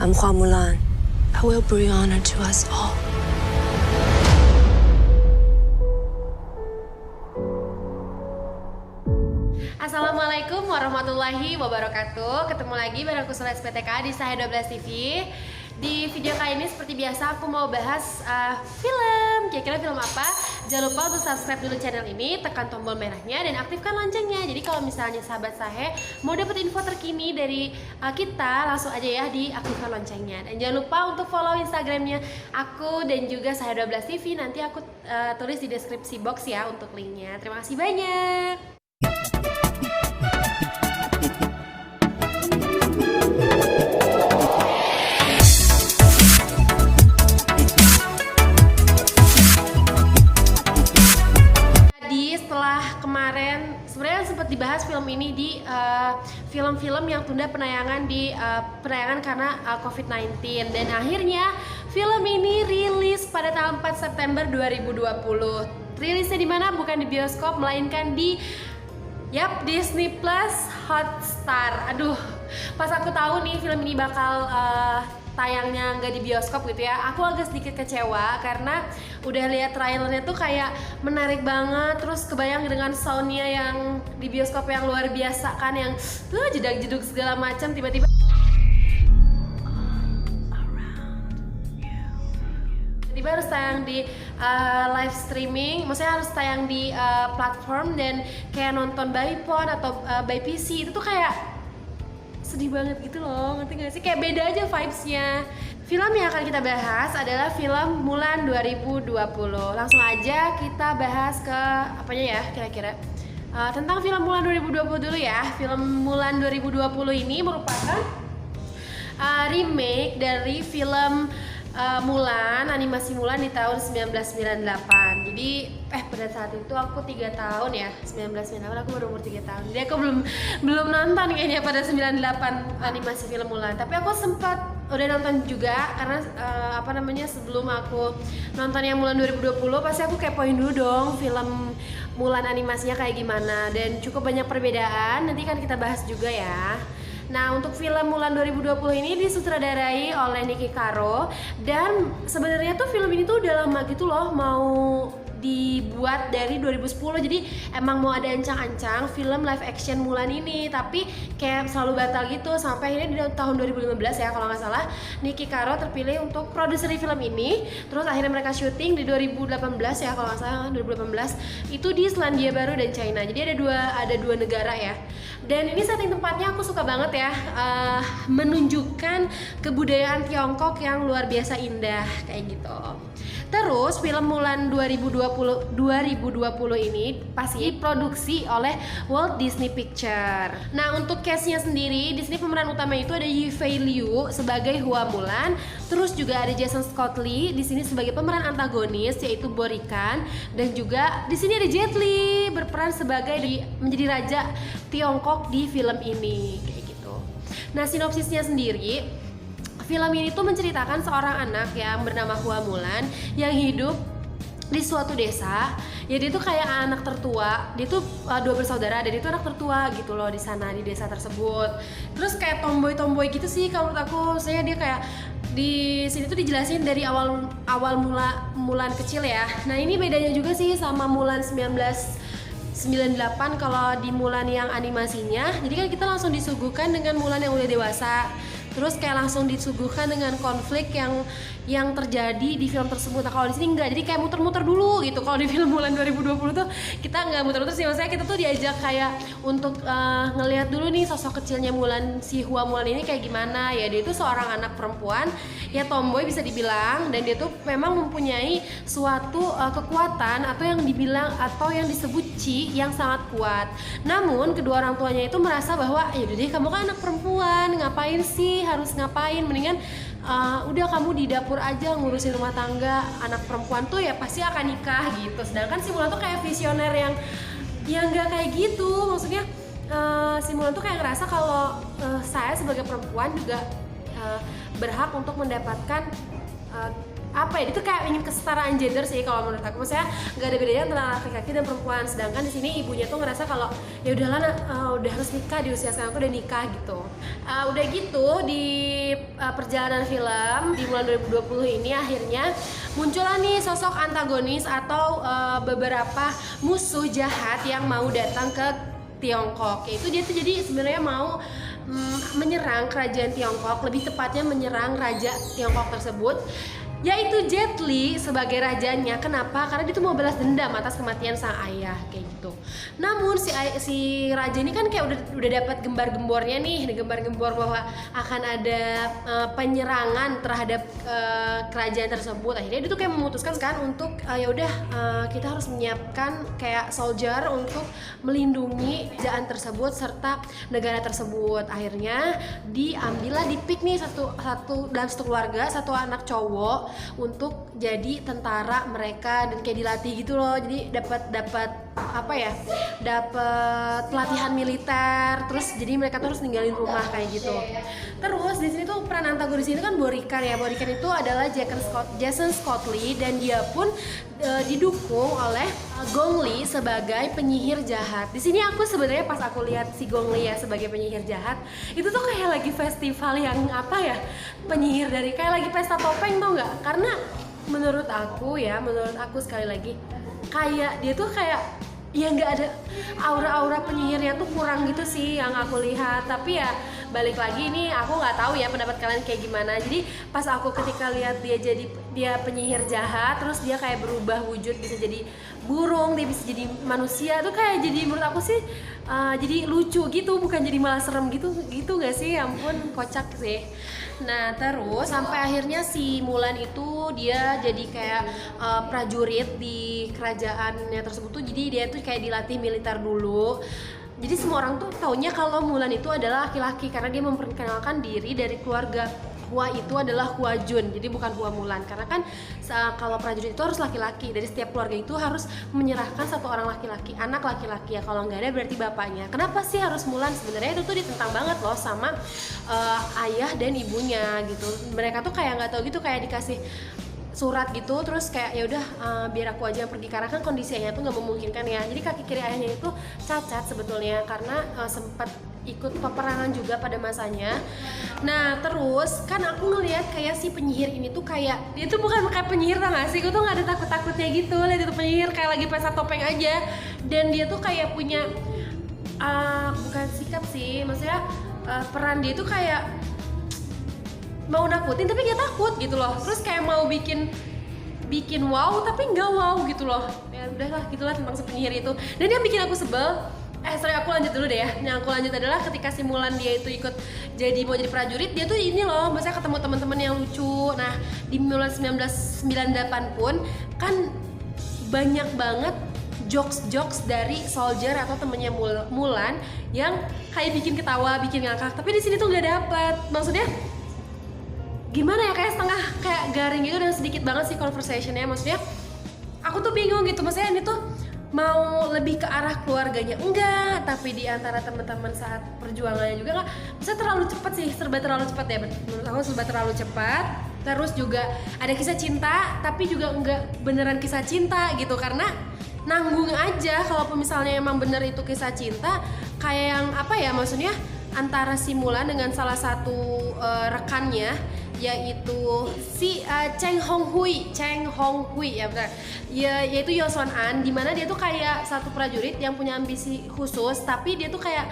I'm Hua Mulan. I will bring honor to us all. Assalamualaikum warahmatullahi wabarakatuh. Ketemu lagi bareng aku Sules PTK di Sahih 12 TV. Di video kali ini seperti biasa aku mau bahas film. Kira-kira film apa? Jangan lupa untuk subscribe dulu channel ini, tekan tombol merahnya dan aktifkan loncengnya. Jadi kalau misalnya sahabat Sahih mau dapat info terkini dari kita, langsung aja ya diaktifkan loncengnya. Dan jangan lupa untuk follow Instagramnya aku dan juga Sahih 12 TV. Nanti aku tulis di deskripsi box ya untuk linknya. Terima kasih banyak. Sebenarnya sempat dibahas film ini di film-film yang tunda penayangan karena COVID-19, dan akhirnya film ini rilis pada tanggal 4 September 2020. Rilisnya di mana? Bukan di bioskop, melainkan di Disney Plus Hotstar. Aduh, pas aku tahu nih film ini bakal tayangnya nggak di bioskop gitu ya, aku agak sedikit kecewa karena udah lihat trailernya tuh kayak menarik banget, terus kebayang dengan soundnya yang di bioskop yang luar biasa kan, yang jedak-jeduk segala macam, tiba-tiba harus tayang di live streaming, maksudnya harus tayang di platform, dan kayak nonton by phone atau by PC itu tuh kayak sedih banget gitu loh, ngerti gak sih? Kayak beda aja vibes-nya. Film yang akan kita bahas adalah film Mulan 2020. Langsung aja kita bahas ke apanya ya kira-kira. Tentang film Mulan 2020 dulu ya. Film Mulan 2020 ini merupakan remake dari film Mulan, animasi Mulan di tahun 1998. Jadi pada saat itu aku 3 tahun ya, 1998 aku baru umur 3 tahun. Jadi aku belum nonton kayaknya pada 98 animasi film Mulan. Tapi aku sempat udah nonton juga karena sebelum aku nonton yang Mulan 2020 pasti aku kepoin dulu dong film Mulan animasinya kayak gimana, dan cukup banyak perbedaan. Nanti kan kita bahas juga ya. Nah, untuk film Mulan 2020 ini disutradarai oleh Niki Caro, dan sebenarnya tuh film ini tuh udah lama gitu loh mau dibuat dari 2010. Jadi emang mau ada ancang-ancang film live action Mulan ini, tapi kayak selalu batal gitu, sampai akhirnya di tahun 2015 ya kalau nggak salah Niki Caro terpilih untuk produser film ini. Terus akhirnya mereka syuting di 2018 ya kalau nggak salah, 2018 itu di Selandia Baru dan China. Jadi ada dua negara ya. Dan ini setting tempatnya aku suka banget ya, menunjukkan kebudayaan Tiongkok yang luar biasa indah kayak gitu. Terus film Mulan 2020 ini pasti produksi oleh Walt Disney Picture. Nah, untuk cast-nya sendiri di sini pemeran utama itu ada Yifei Liu sebagai Hua Mulan, terus juga ada Jason Scott Lee di sini sebagai pemeran antagonis yaitu Borikan, dan juga di sini ada Jet Li berperan sebagai menjadi raja Tiongkok di film ini kayak gitu. Nah, sinopsisnya sendiri, film ini tuh menceritakan seorang anak yang bernama Hua Mulan yang hidup di suatu desa. Ya dia tuh kayak anak tertua. Dia tuh 2 bersaudara, dan dia tuh anak tertua gitu loh di sana, di desa tersebut. Terus kayak tomboy gitu sih kalau menurut aku. Saya dia kayak di sini tuh dijelasin dari awal Mulan kecil ya. Nah, ini bedanya juga sih sama Mulan 1998 kalau di Mulan yang animasinya. Jadi kan kita langsung disuguhkan dengan Mulan yang udah dewasa. Terus kayak langsung disuguhkan dengan konflik yang terjadi di film tersebut. Nah, kalau di sini enggak, jadi kayak muter-muter dulu gitu. Kalau di film Mulan 2020 tuh kita nggak muter-muter sih, maksudnya kita tuh diajak kayak untuk ngelihat dulu nih sosok kecilnya Mulan, si Hua Mulan ini kayak gimana ya. Dia itu seorang anak perempuan ya, tomboy bisa dibilang, dan dia tuh memang mempunyai suatu kekuatan atau yang disebut Qi yang sangat kuat. Namun kedua orang tuanya itu merasa bahwa ya udah deh, kamu kan anak perempuan, ngapain sih harus ngapain, mendingan udah kamu di dapur aja ngurusin rumah tangga, anak perempuan tuh ya pasti akan nikah gitu. Sedangkan si Mulan tuh kayak visioner yang nggak kayak gitu. Maksudnya si Mulan tuh kayak ngerasa kalau saya sebagai perempuan juga berhak untuk mendapatkan apa ya, itu kayak ingin kesetaraan gender sih kalau menurut aku. Maksudnya nggak ada bedanya antara laki-laki dan perempuan, sedangkan di sini ibunya tuh ngerasa kalau ya udahlah udah harus nikah di usia sekarang, aku udah nikah gitu. Udah gitu di perjalanan film di bulan 2020 ini akhirnya muncullah nih sosok antagonis atau beberapa musuh jahat yang mau datang ke Tiongkok, yaitu dia tuh jadi sebenarnya mau menyerang kerajaan Tiongkok, lebih tepatnya menyerang raja Tiongkok tersebut, yaitu Jet Li sebagai rajanya. Kenapa? Karena dia tuh mau balas dendam atas kematian sang ayah kayak gitu. Namun si raja ini kan kayak udah dapat gembar-gembornya nih, gembar-gembor bahwa akan ada penyerangan terhadap kerajaan tersebut. Akhirnya dia tuh kayak memutuskan kan untuk ya udah kita harus menyiapkan kayak soldier untuk melindungi kerajaan tersebut serta negara tersebut. Akhirnya diambillah dipik nih satu dalam satu keluarga, satu anak cowok untuk jadi tentara mereka dan kayak dilatih gitu loh. Jadi dapat apa ya, dapat pelatihan militer, terus jadi mereka tuh harus ninggalin rumah kayak gitu. Terus di sini tuh peran antagonis ini kan Borikan ya. Borikan itu adalah Jason Scott Lee dan dia pun didukung oleh Gong Li sebagai penyihir jahat. Di sini aku sebenarnya pas aku lihat si Gong Li ya sebagai penyihir jahat, itu tuh kayak lagi festival yang apa ya, penyihir dari kayak lagi pesta topeng tuh nggak? Karena menurut aku sekali lagi kayak dia tuh kayak ya nggak ada aura-aura penyihirnya tuh kurang gitu sih yang aku lihat. Tapi ya balik lagi ini aku nggak tahu ya pendapat kalian kayak gimana. Jadi pas aku ketika lihat dia penyihir jahat, terus dia kayak berubah wujud, bisa jadi burung, dia bisa jadi manusia, tuh kayak jadi menurut aku sih jadi lucu gitu, bukan jadi malah serem gitu nggak sih? Ya ampun, kocak sih. Nah terus sampai akhirnya si Mulan itu dia jadi kayak prajurit di kerajaannya tersebut tuh. Jadi dia tuh kayak dilatih militer dulu. Jadi semua orang tuh taunya kalau Mulan itu adalah laki-laki karena dia memperkenalkan diri dari keluarga Hua itu adalah Hua Jun, jadi bukan Hua Mulan. Karena kan kalau prajurit itu harus laki-laki, dari setiap keluarga itu harus menyerahkan satu orang laki-laki, anak laki-laki ya. Kalau nggak ada berarti bapaknya. Kenapa sih harus Mulan? Sebenarnya itu tuh ditentang banget loh sama ayah dan ibunya gitu. Mereka tuh kayak nggak tahu gitu, kayak dikasih surat gitu, terus kayak ya udah biar aku aja yang pergi, karena kan kondisinya tuh nggak memungkinkan ya. Jadi kaki kiri ayahnya itu cacat sebetulnya karena sempat ikut peperangan juga pada masanya. Nah terus kan aku ngeliat kayak si penyihir ini tuh kayak dia tuh bukan kayak penyihir, tau gak sih? Gue tuh nggak ada takut-takutnya gitu, lihat itu penyihir kayak lagi pesta topeng aja. Dan dia tuh kayak punya bukan sikap sih, maksudnya peran dia tuh kayak mau nakutin tapi gak takut gitu loh. Terus kayak mau bikin wow tapi nggak wow gitu loh. Ya udahlah gitulah tentang si penyihir itu. Dan dia bikin aku sebel. Sorry, aku lanjut dulu deh ya. Yang aku lanjut adalah ketika si Mulan dia itu ikut mau jadi prajurit, dia tuh ini loh, maksudnya ketemu teman-teman yang lucu. Nah di Mulan 1998 pun kan banyak banget jokes dari soldier atau temennya Mulan yang kayak bikin ketawa, bikin ngakak. Tapi di sini tuh nggak dapet. Maksudnya gimana ya, kayak setengah kayak garing gitu dan sedikit banget sih conversationnya. Maksudnya aku tuh bingung gitu, maksudnya ini tuh mau lebih ke arah keluarganya enggak, tapi di antara teman-teman saat perjuangannya juga enggak. Maksudnya terlalu cepat sih, serba terlalu cepat ya, menurut aku serba terlalu cepat. Terus juga ada kisah cinta tapi juga enggak beneran kisah cinta gitu, karena nanggung aja. Kalaupun misalnya emang bener itu kisah cinta, kayak yang apa ya, maksudnya antara si Mulan dengan salah satu rekannya, yaitu si Cheng Hong Hui ya benar ya, yaitu Yo Son An, dimana dia tuh kayak satu prajurit yang punya ambisi khusus, tapi dia tuh kayak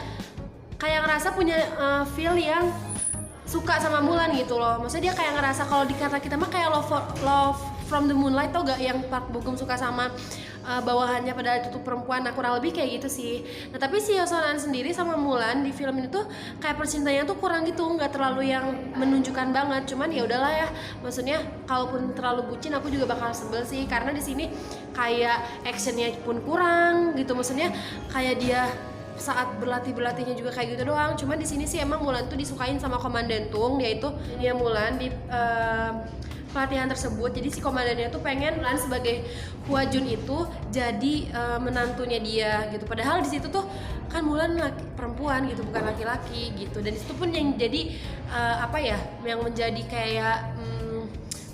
ngerasa punya feel yang suka sama Mulan gitu loh. Maksudnya dia kayak ngerasa kalau di kata kita mah kayak love from the moonlight, tau gak, yang Park Bo Gum suka sama bawahannya padahal itu tuh perempuan. Nah kurang lebih kayak gitu sih. Nah tapi si Yo Son An sendiri sama Mulan di film ini tuh kayak percintaannya tuh kurang gitu, nggak terlalu yang menunjukkan banget. Cuman ya udahlah ya, maksudnya kalaupun terlalu bucin aku juga bakal sebel sih, karena di sini kayak actionnya pun kurang gitu. Maksudnya kayak dia saat berlatihnya juga kayak gitu doang. Cuman di sini sih emang Mulan tuh disukain sama Komandan Tung, yaitu dia Mulan di pelatihan tersebut. Jadi si komandannya tuh pengen Mulan sebagai Hua Jun itu jadi menantunya dia gitu. Padahal di situ tuh kan Mulan perempuan gitu, bukan laki-laki gitu. Dan itu pun yang jadi apa ya, yang menjadi kayak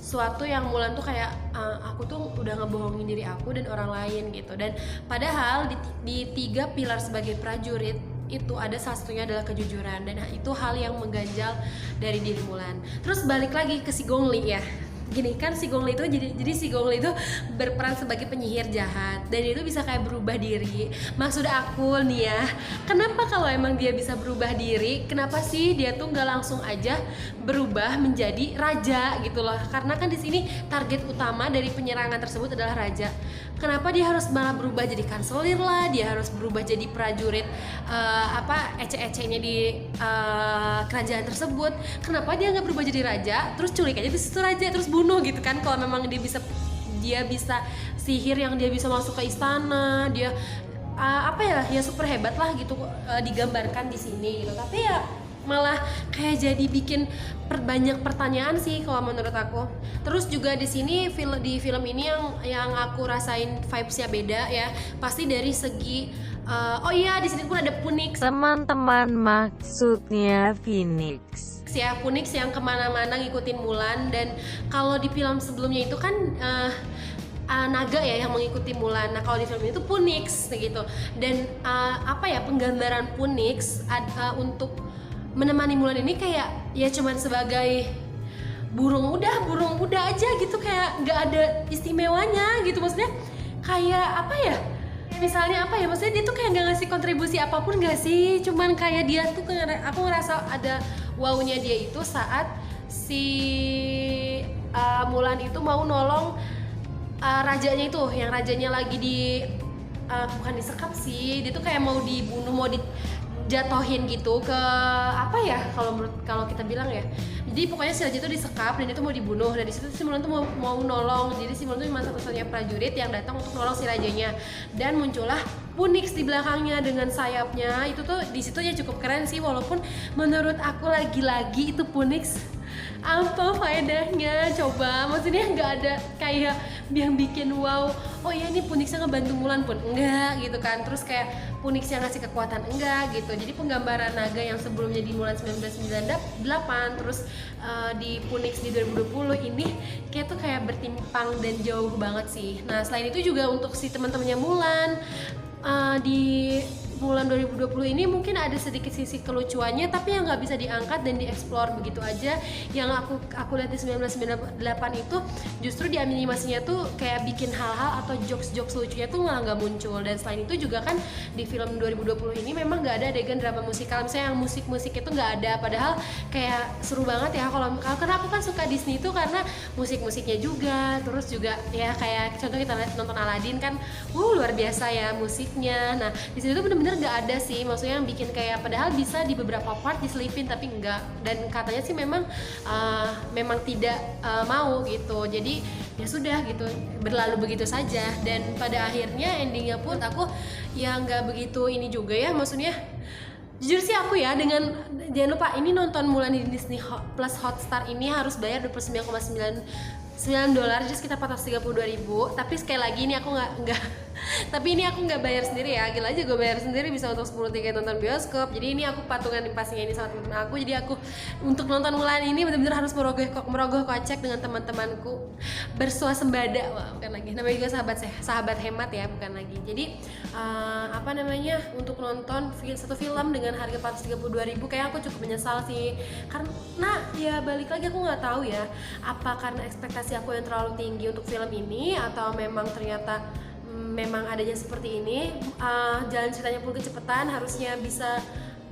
sesuatu yang Mulan tuh kayak aku tuh udah ngebohongin diri aku dan orang lain gitu. Dan padahal di 3 pilar sebagai prajurit itu ada salah satunya adalah kejujuran, dan itu hal yang mengganjal dari diri Mulan. Terus balik lagi ke si Gongli ya. Gini kan si Gongli itu jadi si Gongli itu berperan sebagai penyihir jahat, dan itu bisa kayak berubah diri. Maksud aku nih ya, kenapa kalau emang dia bisa berubah diri, kenapa sih dia tuh nggak langsung aja berubah menjadi raja gitu loh? Karena kan di sini target utama dari penyerangan tersebut adalah raja. Kenapa dia harus malah berubah jadi kanselir lah, dia harus berubah jadi prajurit ece-ecenya di kerajaan tersebut? Kenapa dia nggak berubah jadi raja, terus culik aja di situ raja, terus bunuh gitu kan? Kalau memang dia bisa sihir yang dia bisa masuk ke istana, dia ya super hebat lah gitu, digambarkan di sini gitu. Tapi ya malah kayak jadi bikin banyak pertanyaan sih kalau menurut aku. Terus juga di sini di film ini yang aku rasain vibes-nya beda ya, pasti dari segi oh iya, di sini pun ada Phoenix. Teman-teman, maksudnya Phoenix. Ya, Phoenix yang kemana-mana ngikutin Mulan. Dan kalau di film sebelumnya itu kan naga ya yang mengikuti Mulan. Nah kalau di film itu Phoenix gitu. Dan penggambaran Phoenix untuk menemani Mulan ini kayak ya cuman sebagai burung udah aja gitu, kayak nggak ada istimewanya gitu. Maksudnya kayak maksudnya dia tuh kayak nggak ngasih kontribusi apapun nggak sih, cuman kayak dia tuh aku ngerasa ada wow-nya dia itu saat si Mulan itu mau nolong rajanya itu, yang rajanya lagi bukan disekap sih, dia tuh kayak mau dibunuh, mau dijatohin gitu ke kalau kita bilang ya. Jadi pokoknya si raja itu disekap dan itu mau dibunuh. Dan di situ si Mulan tuh mau nolong. Jadi si Mulan tuh cuma satu-satunya prajurit yang datang untuk nolong si rajanya. Dan muncullah Phoenix di belakangnya dengan sayapnya. Itu tuh di situ ya cukup keren sih, walaupun menurut aku lagi-lagi itu Phoenix apa faedahnya coba, maksudnya nggak ada kayak yang bikin wow, oh iya ini Phoenixnya ngebantu Mulan pun enggak gitu kan. Terus kayak Phoenix yang ngasih kekuatan enggak gitu. Jadi penggambaran naga yang sebelumnya di Mulan 1998 terus di Phoenix di 2020 ini kayak tuh kayak bertimpang dan jauh banget sih. Nah selain itu juga untuk si teman-temannya Mulan di Mulan 2020 ini mungkin ada sedikit sisi kelucuannya, tapi yang nggak bisa diangkat dan dieksplor begitu aja. Yang aku lihat di 1998 itu justru di animasinya tuh kayak bikin hal-hal atau jokes lucunya tuh malah nggak muncul. Dan selain itu juga kan di film 2020 ini memang nggak ada adegan drama musikal, misalnya yang musik itu nggak ada. Padahal kayak seru banget ya kalau karena aku kan suka Disney itu karena musik-musiknya juga. Terus juga ya kayak contoh kita nonton Aladdin kan, luar biasa ya musiknya. Nah di situ tuh bener-bener nggak ada sih, maksudnya yang bikin kayak, padahal bisa di beberapa part diselipin tapi enggak, dan katanya sih memang tidak mau gitu. Jadi ya sudah gitu, berlalu begitu saja. Dan pada akhirnya endingnya pun aku ya nggak begitu ini juga ya, maksudnya jujur sih aku ya, dengan jangan lupa ini nonton Mulan di Disney Plus Hotstar ini harus bayar $29,9, jadi sekitar 432.000. Tapi sekali lagi ini aku nggak tapi ini aku nggak bayar sendiri ya, gila aja gue bayar sendiri bisa untuk 10 tiket nonton bioskop. Jadi ini aku patungan di pastinya ini sama teman-teman aku. Jadi aku untuk nonton Mulan ini benar-benar harus merogoh kocek dengan teman-temanku bersuasembada. Wah, bukan lagi namanya juga sahabat hemat ya, bukan lagi. Jadi untuk nonton satu film dengan harga 432.000 kayak aku cukup menyesal sih, karena ya balik lagi aku nggak tahu ya apa karena ekspektasi aku yang terlalu tinggi untuk film ini, atau memang ternyata memang adanya seperti ini. Jalan ceritanya pun kecepatan, harusnya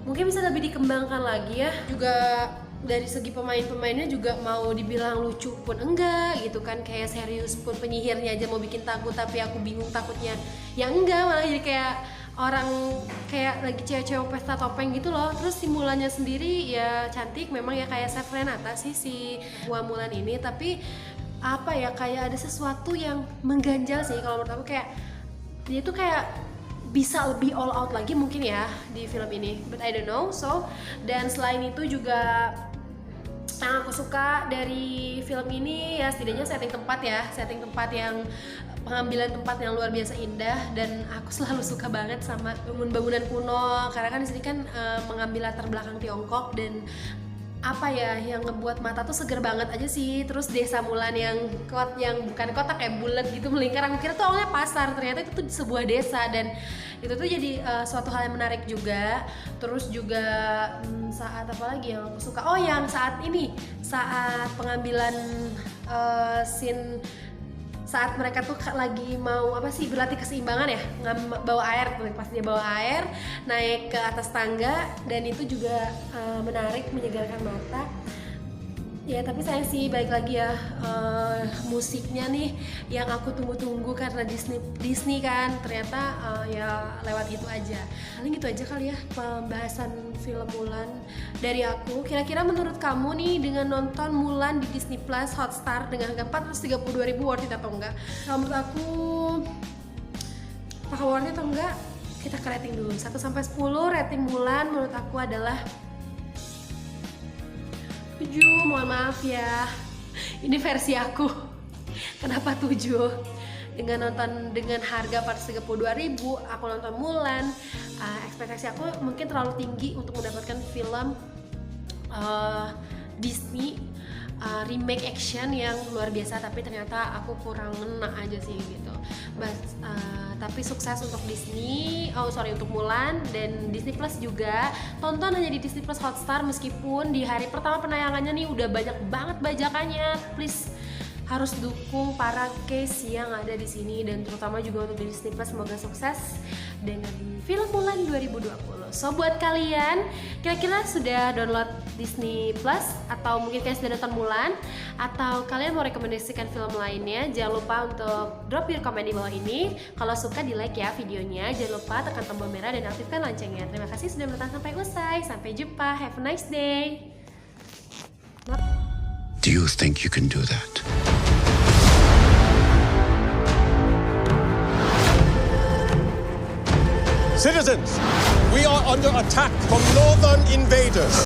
mungkin bisa lebih dikembangkan lagi ya. Juga dari segi pemainnya juga mau dibilang lucu pun enggak gitu kan, kayak serius pun penyihirnya aja mau bikin takut tapi aku bingung takutnya ya enggak, malah jadi kayak orang kayak lagi cewek-cewek pesta topeng gitu loh. Terus si Mulannya sendiri ya cantik memang ya, kayak Chef Renata sih si Mulan ini, tapi kayak ada sesuatu yang mengganjal sih kalau menurut aku. Kayak dia tuh kayak bisa lebih all out lagi mungkin ya di film ini, but I don't know. Dan selain itu juga yang aku suka dari film ini ya setidaknya setting tempat yang pengambilan tempat yang luar biasa indah. Dan aku selalu suka banget sama bangunan kuno, karena kan di sini kan mengambil latar belakang Tiongkok. Dan apa ya, yang ngebuat mata tuh seger banget aja sih. Terus Desa Mulan yang bukan kotak kayak bulat gitu melingkar, aku kira tuh awalnya pasar, ternyata itu tuh sebuah desa, dan itu tuh jadi suatu hal yang menarik juga. Terus juga saat apa lagi yang aku suka, oh yang saat pengambilan scene saat mereka tuh lagi mau berlatih keseimbangan ya, bawa air, pas dia bawa air naik ke atas tangga, dan itu juga menarik, menyegarkan mata ya. Tapi sayang sih, balik lagi ya, musiknya nih yang aku tunggu-tunggu karena Disney kan, ternyata ya lewat gitu aja. Paling gitu aja kali ya pembahasan film Mulan dari aku. Kira-kira menurut kamu nih, dengan nonton Mulan di Disney Plus Hotstar dengan harga 432.000 worth it atau enggak? Kalau menurut aku, apakah worth it atau enggak? Kita ke rating dulu, 1 sampai 10. Rating Mulan menurut aku adalah 7, mohon maaf ya, ini versi aku. Kenapa 7? Dengan harga 432.000, aku nonton Mulan. Ekspektasi aku mungkin terlalu tinggi untuk mendapatkan film Disney remake action yang luar biasa, tapi ternyata aku kurang ngena aja sih gitu. Tapi sukses untuk untuk Mulan dan Disney Plus juga. Tonton hanya di Disney Plus Hotstar, meskipun di hari pertama penayangannya nih udah banyak banget bajakannya. Please harus dukung para case yang ada di sini, dan terutama juga untuk Disney Plus, semoga sukses dengan film Mulan 2020. So buat kalian, kira-kira sudah download Disney Plus atau mungkin kalian sudah nonton Mulan, atau kalian mau rekomendasikan film lainnya, jangan lupa untuk drop your comment di bawah ini. Kalau suka, di like ya videonya, jangan lupa tekan tombol merah dan aktifkan loncengnya. Terima kasih sudah menonton sampai usai. Sampai jumpa, have a nice day. Do you think you can do that? Citizens, we are under attack from northern invaders.